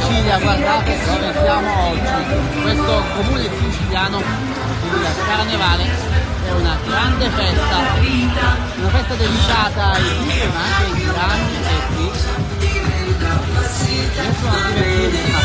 Sicilia, guardate dove siamo oggi. Questo comune siciliano, il carnevale, è una grande festa, una festa dedicata ai piccoli ma anche ai grandi, e qui adesso una divertissima.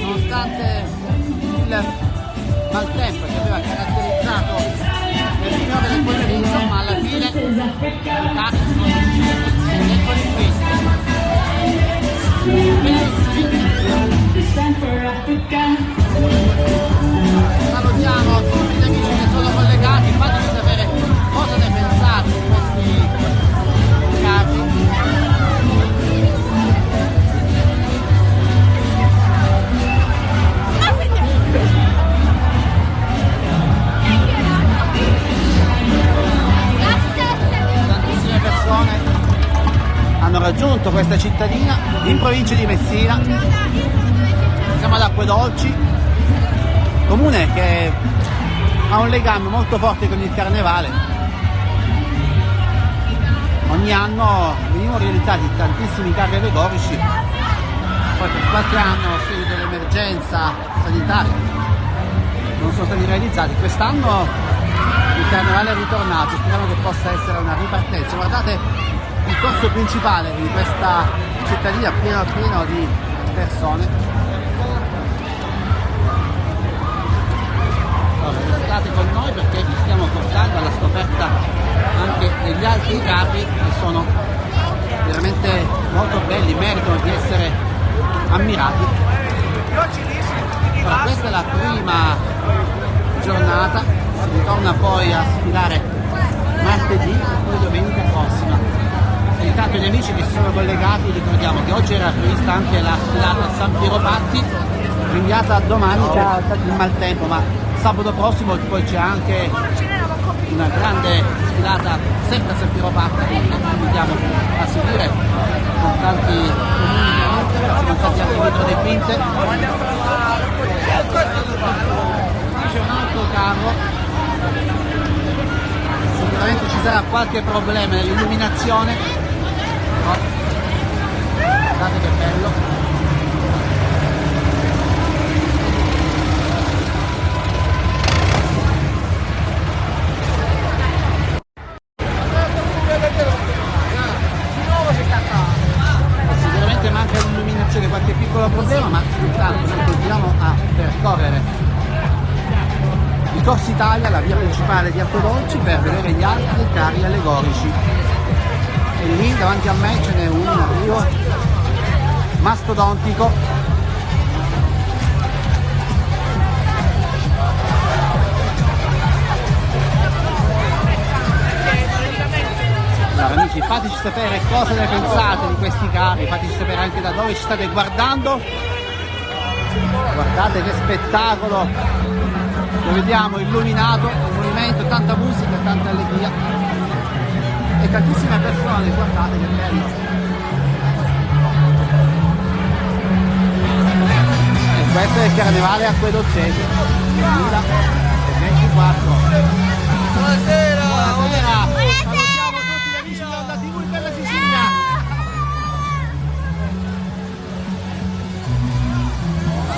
Nonostante il maltempo che aveva caratterizzato le riunioni del pomeriggio, ma alla fine i taxi sono usciti, eccoli qui. Salutiamo tutti gli amici che sono collegati, fatemi sapere cosa ne pensate di questi carri. Hanno raggiunto questa cittadina in provincia di Messina. Siamo ad Acquedolci, comune che ha un legame molto forte con il carnevale. Ogni anno venivano realizzati tantissimi carri allegorici, poi per qualche anno, a seguito dell'emergenza sanitaria, non sono stati realizzati. Quest'anno il carnevale è ritornato, speriamo che possa essere una ripartenza. Guardate il corso principale di questa cittadina, pieno di persone. Allora, restate con noi perché vi stiamo portando alla scoperta anche degli altri carri che sono veramente molto belli, meritano di essere ammirati. Allora, questa è la prima giornata, si ritorna poi a sfilare martedì e poi domenica prossima. Intanto gli amici che si sono collegati, ricordiamo che oggi era prevista anche la sfilata a San Piero Patti, rinviata a domani per il maltempo, ma sabato prossimo poi c'è anche una grande sfilata sempre a San Piero Patti, che vi invitiamo a seguire con tanti comuni, con tanti anche dietro dei pinte. C'è un altro carro, sicuramente ci sarà qualche problema nell'illuminazione. Guardate che bello. Sicuramente manca l'illuminazione, qualche piccolo problema, ma intanto noi continuiamo a percorrere il Corso Italia, la via principale di Acquedolci, per vedere gli altri carri allegorici. E lì davanti a me ce n'è uno in arrivo, mastodontico. Allora amici, fateci sapere cosa ne pensate di questi carri, fateci sapere anche da dove ci state guardando. Guardate che spettacolo, lo vediamo illuminato, il movimento, tanta musica, tanta allegria e tantissime persone, guardate che bello. E questo è il carnevale acquedoccese 2024. Buonasera! Buonasera! Salutiamo tutti gli amici di Onda TV in Bella Sicilia!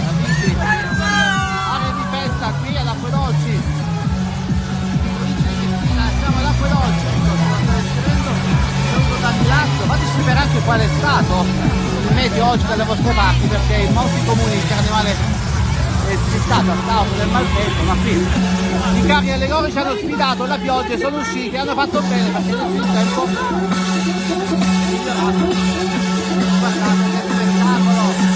Amici, area di festa qui all'Acque Dolci. Siamo all'Acque Dolci, ecco, state scrivendo, saluto da Milazzo. Fateci sapere anche qual è stato il meteo oggi dalle vostre parti, perché in molti comuni il carnevale è stato a causa del maltempo, ma qui i carri allegorici hanno sfidato la pioggia e sono usciti, hanno fatto bene perché nel tempo migliorato. Guardate che spettacolo!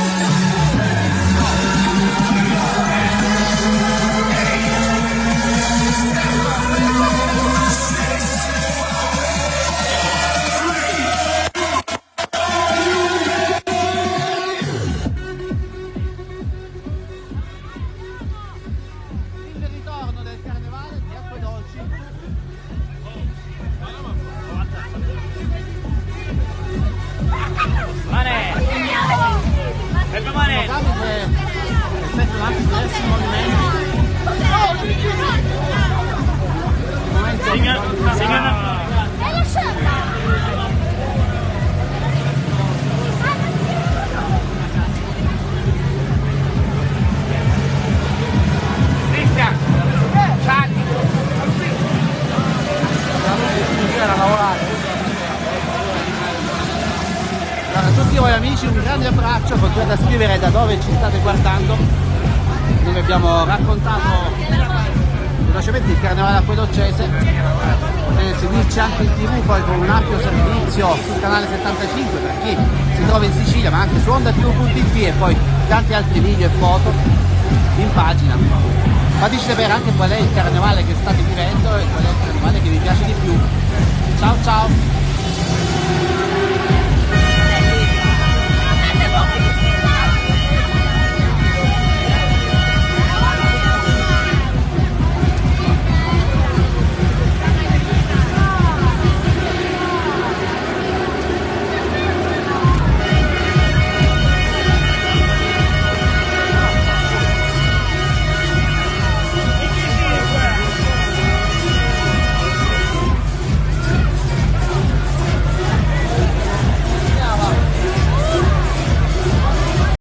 Effettuano anche diversi movimenti. Allora, a tutti voi amici un grande abbraccio, continuate a scrivere da dove ci state guardando. Noi abbiamo raccontato velocemente il carnevale acquedoccese, potete seguirci anche in TV poi con un ampio servizio sul canale 75 per chi si trova in Sicilia, ma anche su ondatv.it e poi tanti altri video e foto in pagina. Fateci sapere anche qual è il carnevale che state vivendo e qual è il carnevale che vi piace di più. Ciao ciao!